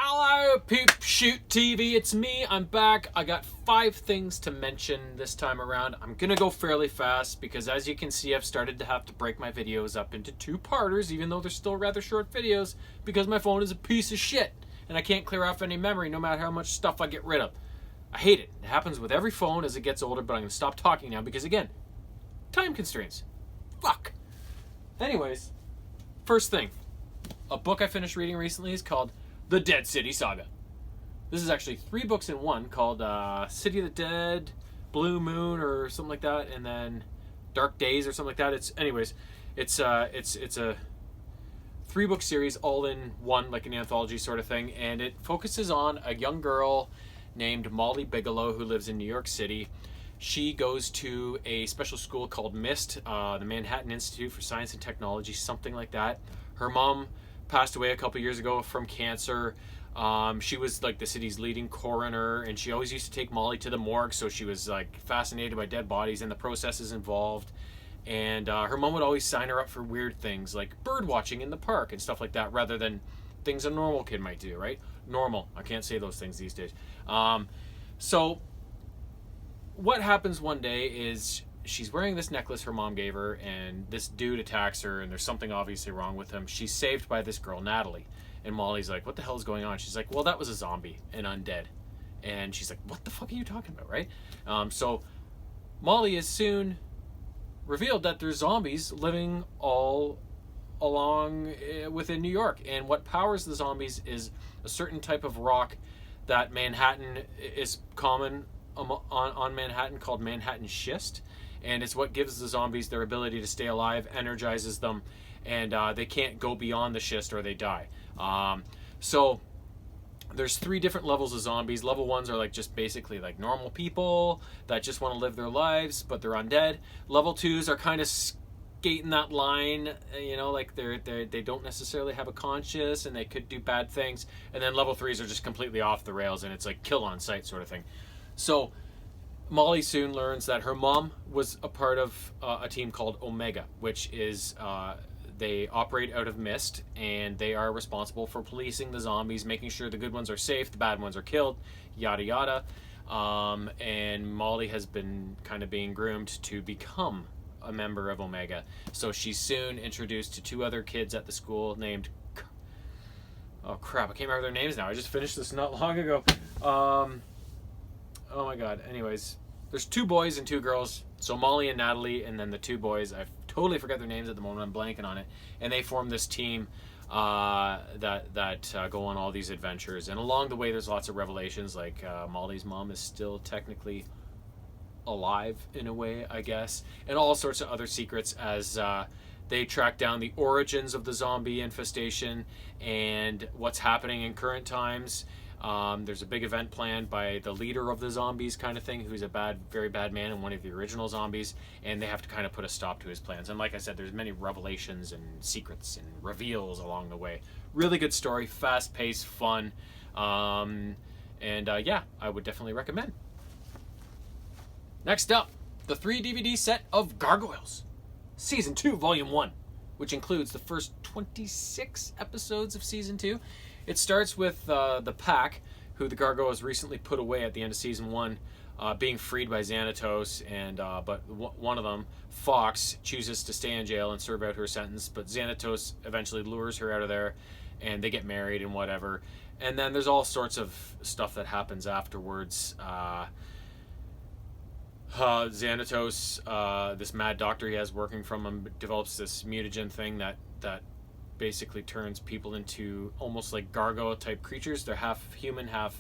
Hello, Peep Shoot TV. It's me. I'm back. I got 5 things to mention this time around. I'm gonna go fairly fast because, as you can see, I've started to have to break my videos up into 2-parters, even though they're still rather short videos, because my phone is a piece of shit and I can't clear off any memory no matter how much stuff I get rid of. I hate it. It happens with every phone as it gets older, but I'm gonna stop talking now because, again, time constraints. Fuck. Anyways, first thing. A book I finished reading recently is called The Dead City Saga. This is actually 3 books in one, called City of the Dead, Blue Moon, or something like that, and then Dark Days or something like that. It's a 3-book series all in one, like an anthology sort of thing, and it focuses on a young girl named Molly Bigelow who lives in New York City. She goes to a special school called MIST, the Manhattan Institute for Science and Technology, something like that. Her mom passed away a couple years ago from cancer. She was like the city's leading coroner, and she always used to take Molly to the morgue, so she was like fascinated by dead bodies and the processes involved. And her mom would always sign her up for weird things like bird watching in the park and stuff like that, rather than things a normal kid might do, right? Normal. I can't say those things these days. So what happens one day is she's wearing this necklace her mom gave her, and this dude attacks her, and there's something obviously wrong with him. She's saved by this girl, Natalie. And Molly's like, what the hell is going on? She's like, well, that was a zombie, an undead. And she's like, what the fuck are you talking about, right? So Molly is soon revealed that there's zombies living all along within New York. And what powers the zombies is a certain type of rock that Manhattan is common on Manhattan, called Manhattan schist. And it's what gives the zombies their ability to stay alive, energizes them, and they can't go beyond the schist or they die. So there's 3 different levels of zombies. Level 1s are like just basically like normal people that just want to live their lives, but they're undead. Level 2s are kind of skating that line, you know, like they don't necessarily have a conscience and they could do bad things. And then level 3s are just completely off the rails, and it's like kill on sight sort of thing. So Molly soon learns that her mom was a part of a team called Omega, which is they operate out of MIST, and they are responsible for policing the zombies, making sure the good ones are safe, the bad ones are killed, yada yada. And Molly has been kind of being groomed to become a member of Omega. So she's soon introduced to 2 other kids at the school named... Oh crap, I can't remember their names now. I just finished this not long ago. Oh my god. Anyways, there's 2 boys and 2 girls. So Molly and Natalie, and then the 2 boys. I totally forgot their names at the moment. I'm blanking on it. And they form this team that go on all these adventures. And along the way, there's lots of revelations. Like Molly's mom is still technically alive in a way, I guess. And all sorts of other secrets as they track down the origins of the zombie infestation and what's happening in current times. There's a big event planned by the leader of the zombies kind of thing, who's a very bad man and one of the original zombies, and they have to kind of put a stop to his plans. And like I said, there's many revelations and secrets and reveals along the way. Really good story, fast-paced, fun, yeah, I would definitely recommend. Next up, the 3 DVD set of Gargoyles, Season 2, Volume 1, which includes the first 26 episodes of Season 2. It starts with the pack, who the Gargoyles recently put away at the end of Season 1, being freed by Xanatos, and but one of them, Fox, chooses to stay in jail and serve out her sentence, but Xanatos eventually lures her out of there, and they get married and whatever. And then there's all sorts of stuff that happens afterwards. Xanatos, this mad doctor he has working from him, develops this mutagen thing that basically turns people into almost like gargoyle type creatures. They're half human, half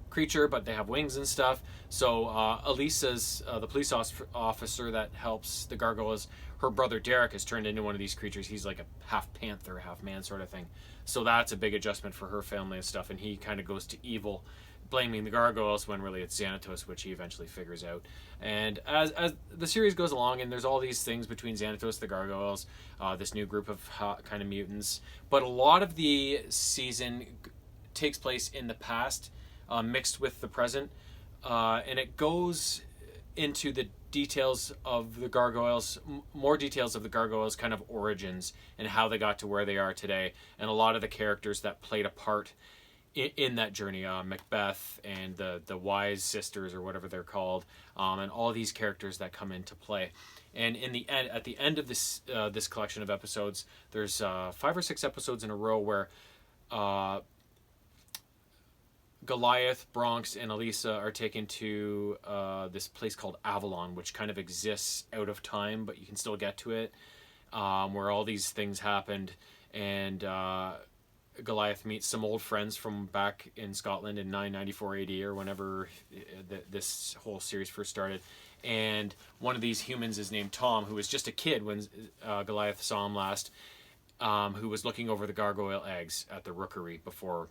creature, but they have wings and stuff. So Elisa's the police officer that helps the gargoyles, her brother Derek is turned into one of these creatures. He's like a half panther, half man sort of thing. So that's a big adjustment for her family and stuff, and he kind of goes to evil, blaming the gargoyles when really it's Xanatos, which he eventually figures out. And as the series goes along, and there's all these things between Xanatos, the gargoyles, this new group of kind of mutants, but a lot of the season takes place in the past, mixed with the present, and it goes into the details of the gargoyles, more details of the gargoyles kind of origins and how they got to where they are today, and a lot of the characters that played a part in that journey. Macbeth and the Wise Sisters, or whatever they're called, and all these characters that come into play. And in the end, at the end of this collection of episodes, there's 5 or 6 episodes in a row where Goliath, Bronx, and Elisa are taken to this place called Avalon, which kind of exists out of time, but you can still get to it, where all these things happened. And Goliath meets some old friends from back in Scotland in 994 AD, or whenever this whole series first started. And one of these humans is named Tom, who was just a kid when Goliath saw him last, who was looking over the gargoyle eggs at the rookery before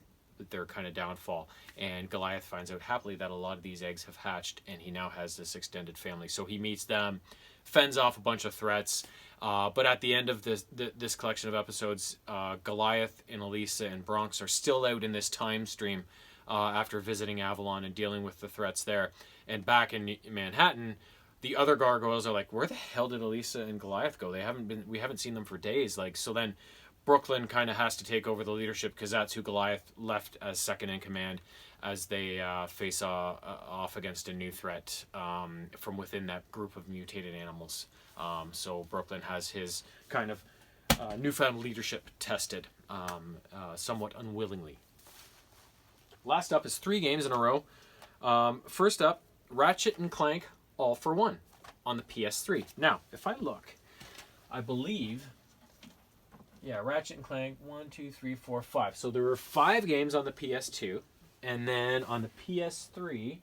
their kind of downfall. And Goliath finds out happily that a lot of these eggs have hatched, and he now has this extended family. So he meets them, fends off a bunch of threats. But at the end of this collection of episodes, Goliath and Elisa and Bronx are still out in this time stream after visiting Avalon and dealing with the threats there. And back in Manhattan, the other gargoyles are like, where the hell did Elisa and Goliath go? We haven't seen them for days. Like, so then Brooklyn kind of has to take over the leadership, because that's who Goliath left as second in command, as they face off against a new threat from within that group of mutated animals. So Brooklyn has his kind of newfound leadership tested, somewhat unwillingly. Last up is 3 games in a row. First up, Ratchet and Clank All for One on the PS3. Now, if I look, I believe, Ratchet and Clank 1, 2, 3, 4, 5. So there were 5 games on the PS2, and then on the PS3,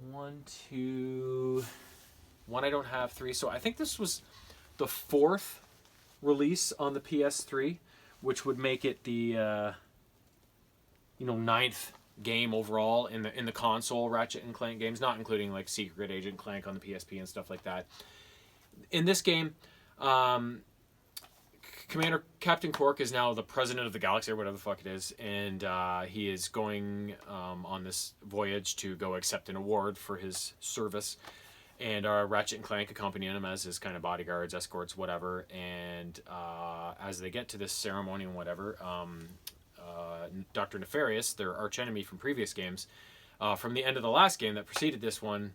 1, 2, 1 I don't have, 3. So I think this was the 4th release on the PS3, which would make it the 9th game overall in the console Ratchet and Clank games, not including like Secret Agent Clank on the PSP and stuff like that. In this game, Captain Quark is now the president of the galaxy, or whatever the fuck it is, and he is going on this voyage to go accept an award for his service. And Ratchet and Clank accompany him as his kind of bodyguards, escorts, whatever. And as they get to this ceremony and whatever, Dr. Nefarious, their archenemy from previous games, from the end of the last game that preceded this one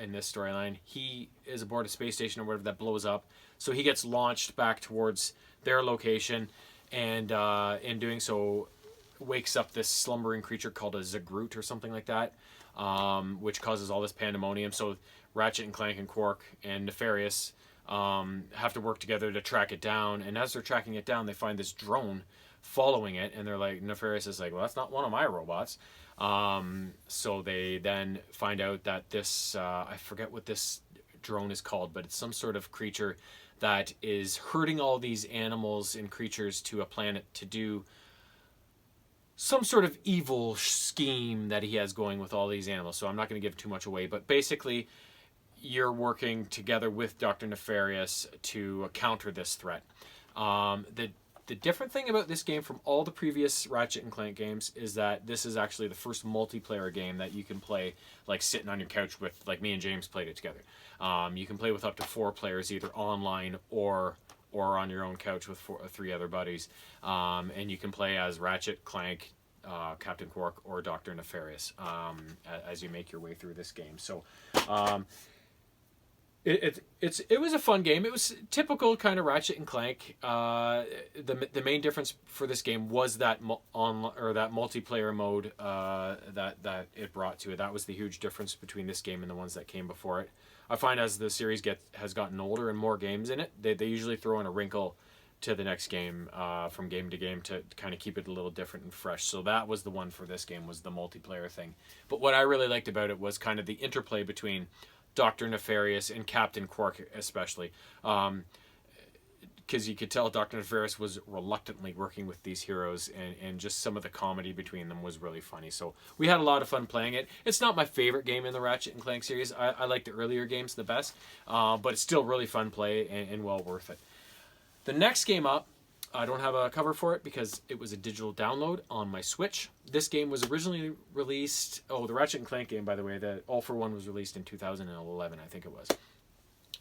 in this storyline, he is aboard a space station or whatever that blows up. So he gets launched back towards their location, and in doing so, wakes up this slumbering creature called a Zagroot or something like that, which causes all this pandemonium. So Ratchet and Clank and Quark and Nefarious have to work together to track it down. And as they're tracking it down, they find this drone following it, and they're like, Nefarious is like, well, that's not one of my robots. So they then find out that this, I forget what this drone is called, but it's some sort of creature that is herding all these animals and creatures to a planet to do some sort of evil scheme that he has going with all these animals. So I'm not going to give too much away, but basically you're working together with Dr. Nefarious to counter this threat. The different thing about this game from all the previous Ratchet and Clank games is that this is actually the first multiplayer game that you can play like sitting on your couch with, like me and James played it together. You can play with up to 4 players, either online or on your own couch with 3 other buddies. And you can play as Ratchet, Clank, Captain Quark, or Dr. Nefarious as you make your way through this game. So it was a fun game. It was typical kind of Ratchet and Clank. The main difference for this game was that that multiplayer mode that it brought to it. That was the huge difference between this game and the ones that came before it. I find as the series has gotten older and more games in it, they usually throw in a wrinkle to the next game from game to game to kind of keep it a little different and fresh. So that was the one for this game, was the multiplayer thing. But what I really liked about it was kind of the interplay between Dr. Nefarious and Captain Quark especially. Because you could tell Dr. Nefarious was reluctantly working with these heroes, and just some of the comedy between them was really funny. So we had a lot of fun playing it. It's not my favorite game in the Ratchet and Clank series. I like the earlier games the best, but it's still really fun play and well worth it. The next game up, I don't have a cover for it because it was a digital download on my Switch. This game was originally released... Oh, the Ratchet and Clank game, by the way, the All for One was released in 2011, I think it was.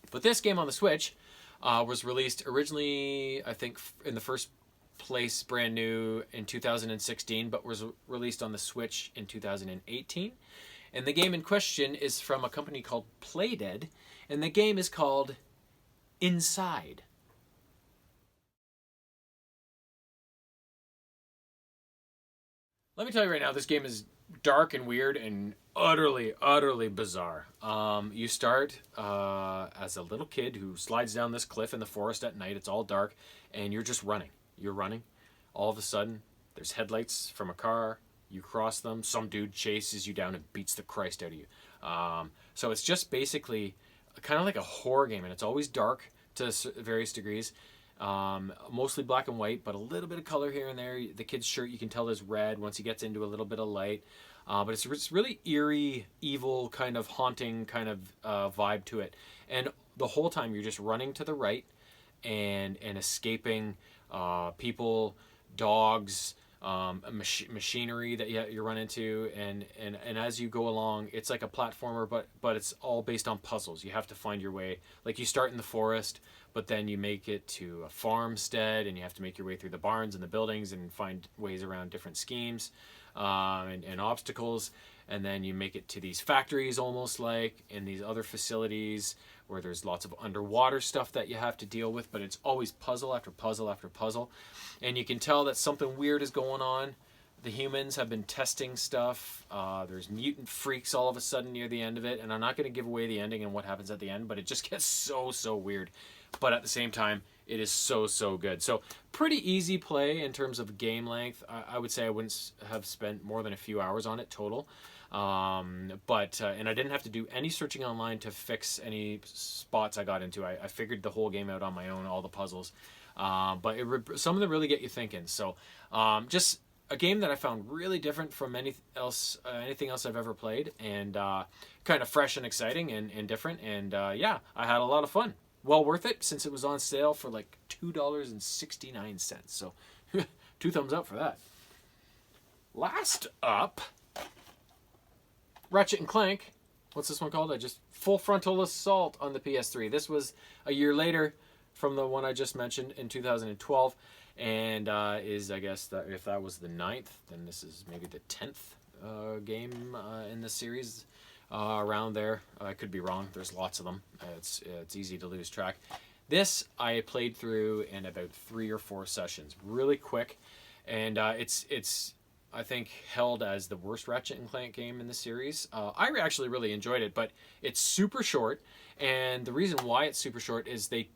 But this game on the Switch was released originally, I think, in the first place brand new in 2016, but was released on the Switch in 2018. And the game in question is from a company called Playdead, and the game is called Inside. Let me tell you right now, this game is dark and weird and utterly, utterly bizarre. You start as a little kid who slides down this cliff in the forest at night. It's all dark, and you're just running. You're running. All of a sudden, there's headlights from a car. You cross them. Some dude chases you down and beats the Christ out of you. So it's just basically kind of like a horror game, and it's always dark to various degrees. Mostly black and white, but a little bit of color here and there. The kid's shirt, you can tell, is red once he gets into a little bit of light. But it's really eerie, evil, kind of haunting kind of vibe to it. And the whole time you're just running to the right and escaping people, dogs, machinery that you run into, and as you go along, it's like a platformer, but it's all based on puzzles. You have to find your way. Like, you start in the forest, but then you make it to a farmstead, and you have to make your way through the barns and the buildings and find ways around different schemes and obstacles. And then you make it to these factories, almost like, and these other facilities where there's lots of underwater stuff that you have to deal with, but it's always puzzle after puzzle after puzzle. And you can tell that something weird is going on. The humans have been testing stuff. There's mutant freaks all of a sudden near the end of it, and I'm not going to give away the ending and what happens at the end, but it just gets so weird. But at the same time, it is so good. So pretty easy play in terms of game length. I would say I wouldn't have spent more than a few hours on it total. And I didn't have to do any searching online to fix any spots I got into. I figured the whole game out on my own, all the puzzles. But some of them really get you thinking. So just a game that I found really different from anything else I've ever played, and kind of fresh and exciting and different. And yeah, I had a lot of fun. Well worth it, since it was on sale for like $2.69. So 2 thumbs up for that. Last up, Ratchet and Clank. What's this one called? Full Frontal Assault on the PS3. This was a year later from the one I just mentioned in 2012, and is, I guess, that if that was the 9th, then this is maybe the 10th game in the series. Around there. I could be wrong. There's lots of them. It's easy to lose track. This I played through in about 3 or 4 sessions, really quick, and it's I think held as the worst Ratchet and Clank game in the series. I actually really enjoyed it, but it's super short, and the reason why it's super short is the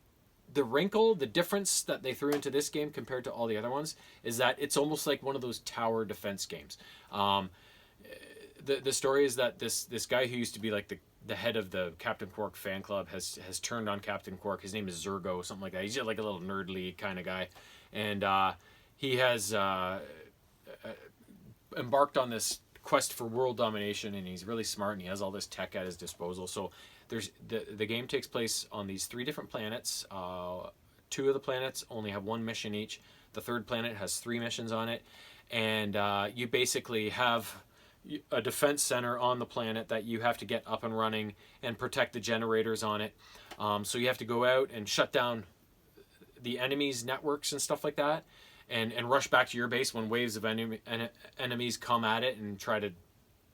difference that they threw into this game compared to all the other ones is that it's almost like one of those tower defense games. The story is that this guy who used to be like the head of the Captain Quark fan club has turned on Captain Quark. His name is Zurgo, something like that. He's just like a little nerdly kind of guy, and he has embarked on this quest for world domination, and he's really smart, and he has all this tech at his disposal. So there's the game takes place on these 3 different planets. 2 of the planets only have 1 mission each. The 3rd planet has 3 missions on it, and you basically have a defense center on the planet that you have to get up and running and protect the generators on it. So you have to go out and shut down the enemies' networks and stuff like that, and rush back to your base when waves of enemies come at it and try to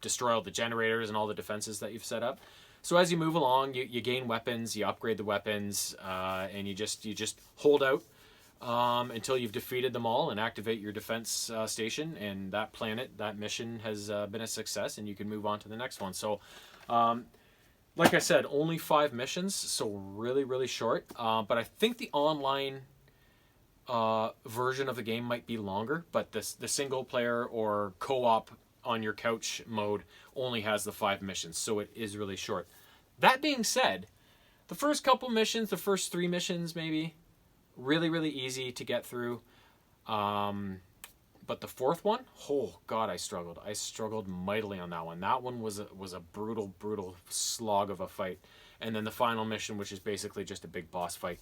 destroy all the generators and all the defenses that you've set up. So as you move along, you gain weapons, you upgrade the weapons, and you just hold out until you've defeated them all and activate your defense station, and that planet, that mission has been a success, and you can move on to the next one. So like I said, only 5 missions, so really short, but I think the online version of the game might be longer, but the single player or co-op on your couch mode only has the 5 missions, so it is really short. That being said, the first couple missions, the first 3 missions maybe, really easy to get through, but the 4th one, oh god, I struggled mightily on that one. That one was a brutal slog of a fight. And then the final mission, which is basically just a big boss fight,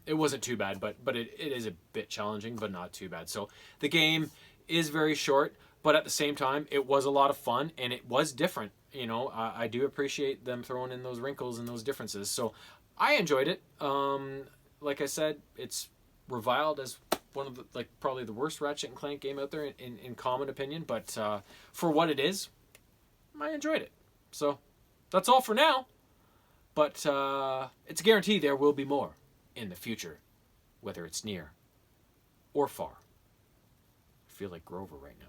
it wasn't too bad, but it is a bit challenging, but not too bad. So the game is very short, but at the same time, it was a lot of fun, and it was different. You know, I do appreciate them throwing in those wrinkles and those differences. So I enjoyed it. Like I said, it's reviled as one of the, like, probably the worst Ratchet and Clank game out there in common opinion, but for what it is, I enjoyed it. So that's all for now. But it's a guarantee there will be more in the future, whether it's near or far. I feel like Grover right now.